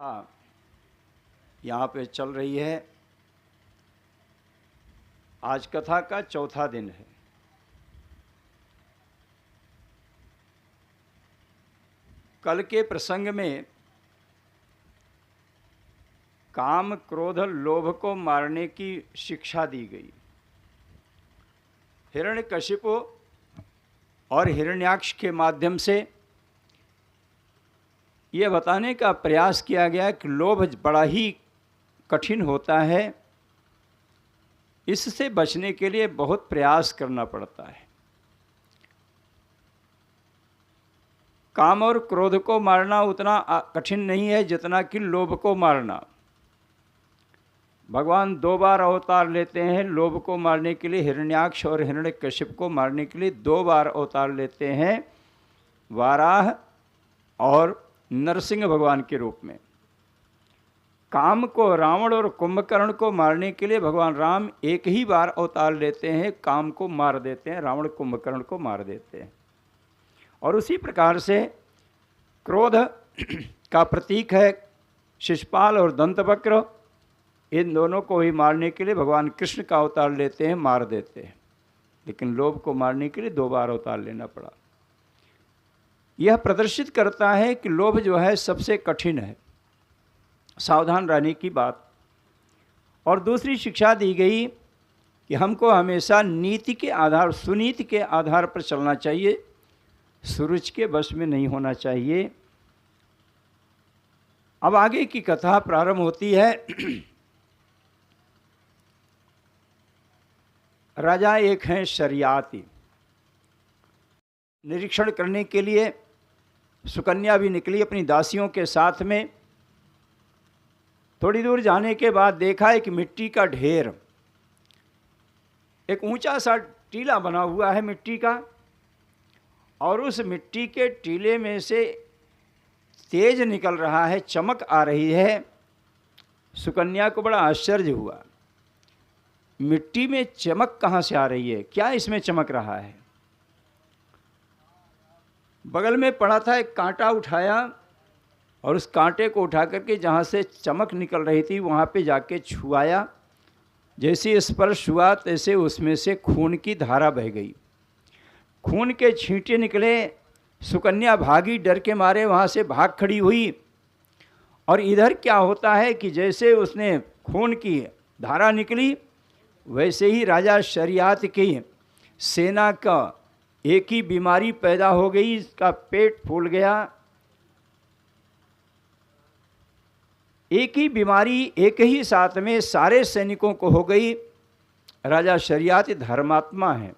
हाँ, यहाँ पे चल रही है। आज कथा का चौथा दिन है। कल के प्रसंग में काम, क्रोध, लोभ को मारने की शिक्षा दी गई। हिरण्यकशिपु और हिरण्याक्ष के माध्यम से यह बताने का प्रयास किया गया कि लोभ बड़ा ही कठिन होता है, इससे बचने के लिए बहुत प्रयास करना पड़ता है। काम और क्रोध को मारना उतना कठिन नहीं है जितना कि लोभ को मारना। भगवान 2 बार अवतार लेते हैं लोभ को मारने के लिए। हिरण्याक्ष और हिरण्यकशिप को मारने के लिए 2 बार अवतार लेते हैं, वाराह और नरसिंह भगवान के रूप में। काम को, रावण और कुंभकर्ण को मारने के लिए भगवान राम एक ही बार अवतार लेते हैं, काम को मार देते हैं, रावण कुंभकर्ण को मार देते हैं। और उसी प्रकार से क्रोध का प्रतीक है शिशुपाल और दंतवक्र, इन दोनों को ही मारने के लिए भगवान कृष्ण का अवतार लेते हैं, मार देते हैं। लेकिन लोभ को मारने के लिए 2 बार अवतार लेना पड़ा। यह प्रदर्शित करता है कि लोभ जो है सबसे कठिन है, सावधान रहने की बात। और दूसरी शिक्षा दी गई कि हमको हमेशा नीति के आधार, सुनीति के आधार पर चलना चाहिए, सुरुचि के वश में नहीं होना चाहिए। अब आगे की कथा प्रारंभ होती है। राजा एक हैं शरियाती। निरीक्षण करने के लिए सुकन्या भी निकली अपनी दासियों के साथ में। थोड़ी दूर जाने के बाद देखा एक मिट्टी का ढेर, एक ऊंचा सा टीला बना हुआ है मिट्टी का, और उस मिट्टी के टीले में से तेज निकल रहा है, चमक आ रही है। सुकन्या को बड़ा आश्चर्य हुआ, मिट्टी में चमक कहाँ से आ रही है, क्या इसमें चमक रहा है। बगल में पड़ा था एक कांटा, उठाया और उस कांटे को उठा करके जहाँ से चमक निकल रही थी वहाँ पे जाके छुआया। जैसे स्पर्श हुआ तैसे उसमें से खून की धारा बह गई, खून के छींटे निकले। सुकन्या भागी, डर के मारे वहाँ से भाग खड़ी हुई। और इधर क्या होता है कि जैसे उसने खून की धारा निकली, वैसे ही राजा शरियात की सेना का एक ही बीमारी पैदा हो गई, इसका पेट फूल गया। एक ही बीमारी एक ही साथ में सारे सैनिकों को हो गई। राजा शरियात धर्मात्मा है,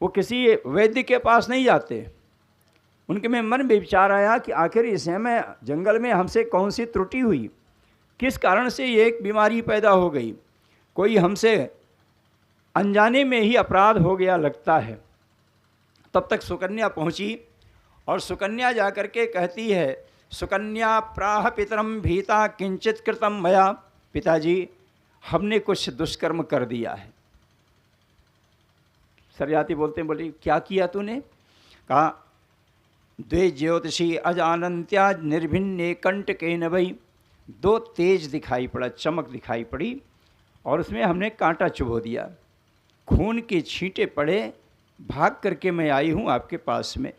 वो किसी वैद्य के पास नहीं जाते। उनके में मन में विचार आया कि आखिर इस समय जंगल में हमसे कौन सी त्रुटि हुई, किस कारण से ये एक बीमारी पैदा हो गई। कोई हमसे अनजाने में ही अपराध हो गया लगता है। तब तक सुकन्या पहुंची और सुकन्या जाकर के कहती है, सुकन्या प्राह पितरम भीता किंचित कृतम मया। पिताजी, हमने कुछ दुष्कर्म कर दिया है। शरियाती बोलते हैं, बोली क्या किया तूने? कहा, द्वे ज्योतिषी अजानंत्या निर्भिन्ने कंटकेन वै। 2 तेज दिखाई पड़ा, चमक दिखाई पड़ी, और उसमें हमने कांटा चुभो दिया, खून के छींटे पड़े, भाग करके मैं आई हूँ आपके पास में।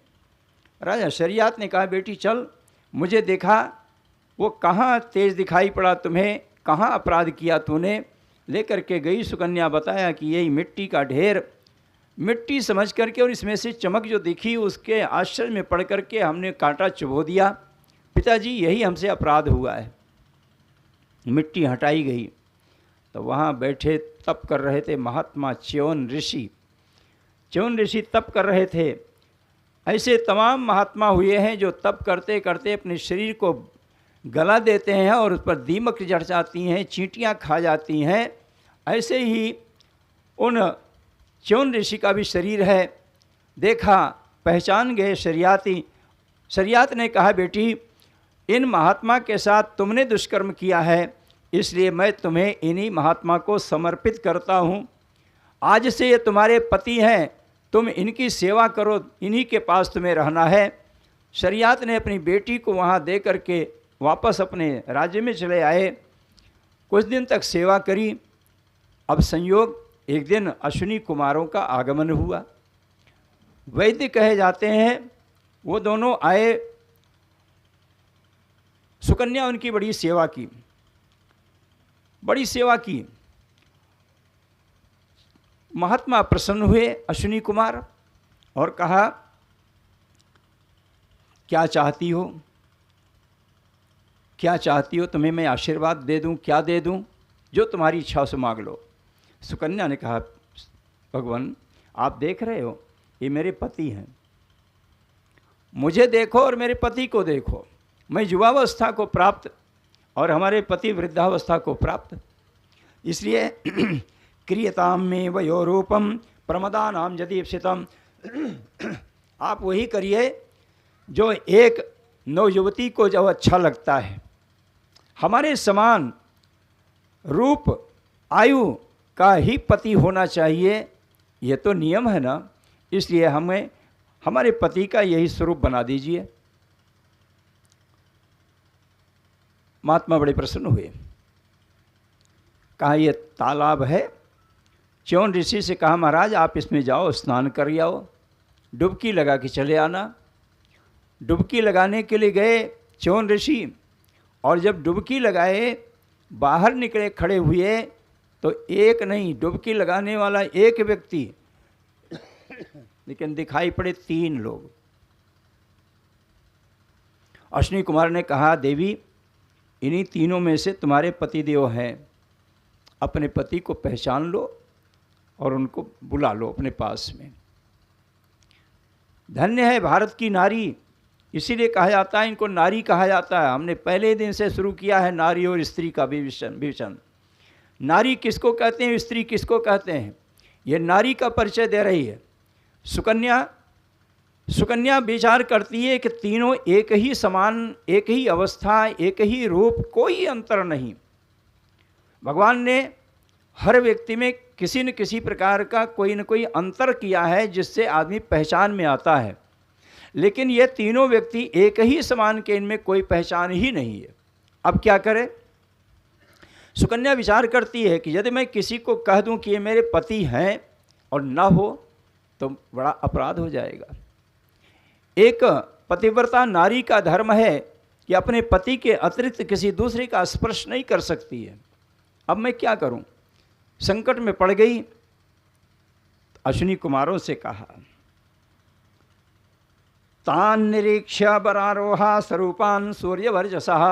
राजा शरियात ने कहा, बेटी चल, मुझे देखा वो कहाँ तेज दिखाई पड़ा तुम्हें, कहाँ अपराध किया तूने। लेकर के गई सुकन्या, बताया कि यही मिट्टी का ढेर, मिट्टी समझ करके और इसमें से चमक जो दिखी उसके आश्चर्य में पड़ करके हमने कांटा चुभो दिया। पिताजी, यही हमसे अपराध हुआ है। मिट्टी हटाई गई तो वहाँ बैठे तप कर रहे थे महात्मा च्यवन ऋषि। च्यवन ऋषि तप कर रहे थे। ऐसे तमाम महात्मा हुए हैं जो तप करते करते अपने शरीर को गला देते हैं और उस पर दीमक जड़ जाती हैं, चींटियाँ खा जाती हैं। ऐसे ही उन च्यवन ऋषि का भी शरीर है। देखा, पहचान गए शरियाती। शरियात ने कहा, बेटी, इन महात्मा के साथ तुमने दुष्कर्म किया है, इसलिए मैं तुम्हें इन्हीं महात्मा को समर्पित करता हूँ। आज से ये तुम्हारे पति हैं, तुम इनकी सेवा करो, इन्हीं के पास तुम्हें रहना है। शरीयत ने अपनी बेटी को वहाँ दे करके वापस अपने राज्य में चले आए। कुछ दिन तक सेवा करी। अब संयोग एक दिन अश्विनी कुमारों का आगमन हुआ। वैद्य कहे जाते हैं, वो दोनों आए। सुकन्या उनकी बड़ी सेवा की, बड़ी सेवा की। महात्मा प्रसन्न हुए अश्विनी कुमार और कहा, क्या चाहती हो, क्या चाहती हो, तुम्हें मैं आशीर्वाद दे दूं, क्या दे दूं, जो तुम्हारी इच्छा से मांग लो। सुकन्या ने कहा, भगवान आप देख रहे हो ये मेरे पति हैं, मुझे देखो और मेरे पति को देखो। मैं युवावस्था को प्राप्त और हमारे पति वृद्धावस्था को प्राप्त, इसलिए क्रियताम में वयोरूपम प्रमदानाम यदीप्सितम। आप वही करिए जो एक नवयुवती को जब अच्छा लगता है। हमारे समान रूप आयु का ही पति होना चाहिए, ये तो नियम है ना, इसलिए हमें हमारे पति का यही स्वरूप बना दीजिए। महात्मा बड़े प्रसन्न हुए। कहा ये तालाब है। च्योन ऋषि से कहा, महाराज आप इसमें जाओ, स्नान कर आओ, डुबकी लगा के चले आना। डुबकी लगाने के लिए गए च्योन ऋषि, और जब डुबकी लगाए बाहर निकले, खड़े हुए तो एक नहीं, डुबकी लगाने वाला एक व्यक्ति, लेकिन दिखाई पड़े 3 लोग। अश्विनी कुमार ने कहा, देवी इन्हीं तीनों में से तुम्हारे पतिदेव हैं, अपने पति को पहचान लो और उनको बुला लो अपने पास में। धन्य है भारत की नारी, इसीलिए कहा जाता है, इनको नारी कहा जाता है। हमने पहले दिन से शुरू किया है नारी और स्त्री का विवेचन। नारी किसको कहते हैं, स्त्री किसको कहते हैं, ये नारी का परिचय दे रही है। सुकन्या विचार करती है कि तीनों एक ही समान, एक ही अवस्था, एक ही रूप, कोई अंतर नहीं। भगवान ने हर व्यक्ति में किसी न किसी प्रकार का कोई न कोई अंतर किया है जिससे आदमी पहचान में आता है, लेकिन ये तीनों व्यक्ति एक ही समान के, इनमें कोई पहचान ही नहीं है। अब क्या करें। सुकन्या विचार करती है कि यदि मैं किसी को कह दूं कि ये मेरे पति हैं और ना हो तो बड़ा अपराध हो जाएगा। एक पतिव्रता नारी का धर्म है कि अपने पति के अतिरिक्त किसी दूसरे का स्पर्श नहीं कर सकती है। अब मैं क्या करूं, संकट में पड़ गई। अश्विनी कुमारों से कहा, तान निरीक्ष्य बरारोहा स्वरूपान सूर्यवर्चसः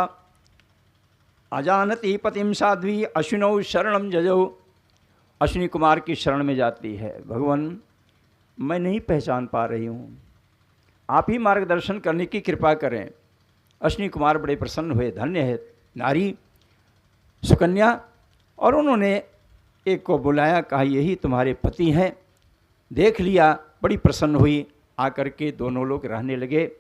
अजानती पतिम साध्वी अश्विनौ शरणम जजौ। अश्विनी कुमार की शरण में जाती है, भगवान मैं नहीं पहचान पा रही हूँ, आप ही मार्गदर्शन करने की कृपा करें। अश्विनी कुमार बड़े प्रसन्न हुए, धन्य है नारी सुकन्या, और उन्होंने एक को बुलाया, कहा यही तुम्हारे पति हैं। देख लिया, बड़ी प्रसन्न हुई, आकर के दोनों लोग रहने लगे।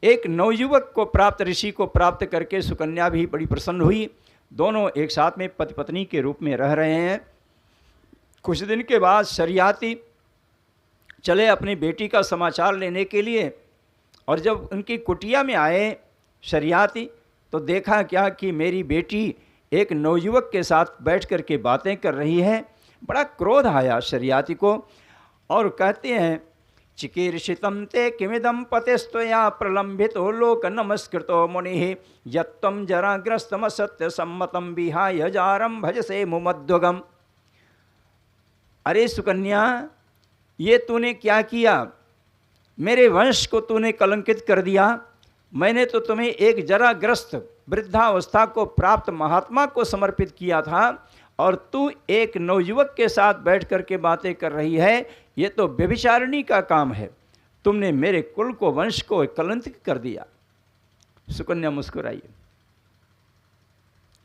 एक नवयुवक को प्राप्त, ऋषि को प्राप्त करके सुकन्या भी बड़ी प्रसन्न हुई। दोनों एक साथ में पति पत्नी के रूप में रह रहे हैं। कुछ दिन के बाद शरियाती चले अपनी बेटी का समाचार लेने के लिए, और जब उनकी कुटिया में आए शरियाती तो देखा क्या कि मेरी बेटी एक नवयुवक के साथ बैठ कर के बातें कर रही है। बड़ा क्रोध आया शरियाती को, और कहते हैं, चिकीर्षितं ते किमिदं पतेस्त्वया प्रलम्बितो लोक नमस्कृतो मुनिः यत्त्वं जराग्रस्तमसत्य सम्मतं विहाय जारं भजसे मुमध्वगम्। अरे सुकन्या, ये तूने क्या किया, मेरे वंश को तूने कलंकित कर दिया। मैंने तो तुम्हें एक जराग्रस्त वृद्धावस्था को प्राप्त महात्मा को समर्पित किया था, और तू एक नवयुवक के साथ बैठ कर के बातें कर रही है। ये तो व्यभिचारिणी का काम है, तुमने मेरे कुल को, वंश को कलंकित कर दिया। सुकन्या मुस्कुराई,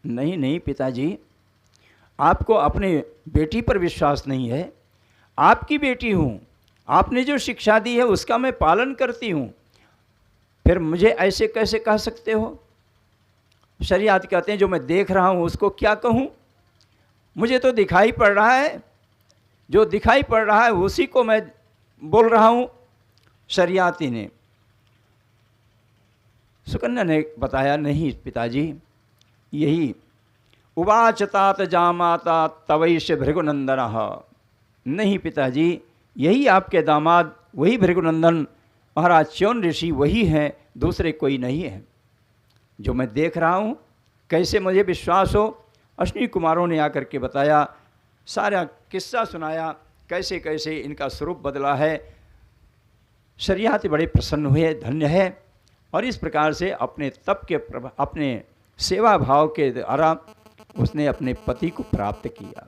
नहीं नहीं पिताजी, आपको अपने बेटी पर विश्वास नहीं है। आपकी बेटी हूँ, आपने जो शिक्षा दी है उसका मैं पालन करती हूँ, फिर मुझे ऐसे कैसे कह सकते हो। शरीयत कहते हैं जो मैं देख रहा हूँ उसको क्या कहूँ, मुझे तो दिखाई पड़ रहा है, जो दिखाई पड़ रहा है उसी को मैं बोल रहा हूँ। शरियाती ने सुकन्या ने बताया, नहीं पिताजी, यही उवाच तात जामाता तवैश भृगुनंदन। नहीं पिताजी, यही आपके दामाद, वही भृगुनंदन महाराज च्यवन ऋषि वही हैं, दूसरे कोई नहीं है। जो मैं देख रहा हूँ, कैसे मुझे विश्वास हो? अश्विनी कुमारों ने आकर के बताया, सारा किस्सा सुनाया, कैसे कैसे इनका स्वरूप बदला है। शरियात बड़े प्रसन्न हुए, धन्य है। और इस प्रकार से अपने तप के अपने सेवा भाव के द्वारा उसने अपने पति को प्राप्त किया।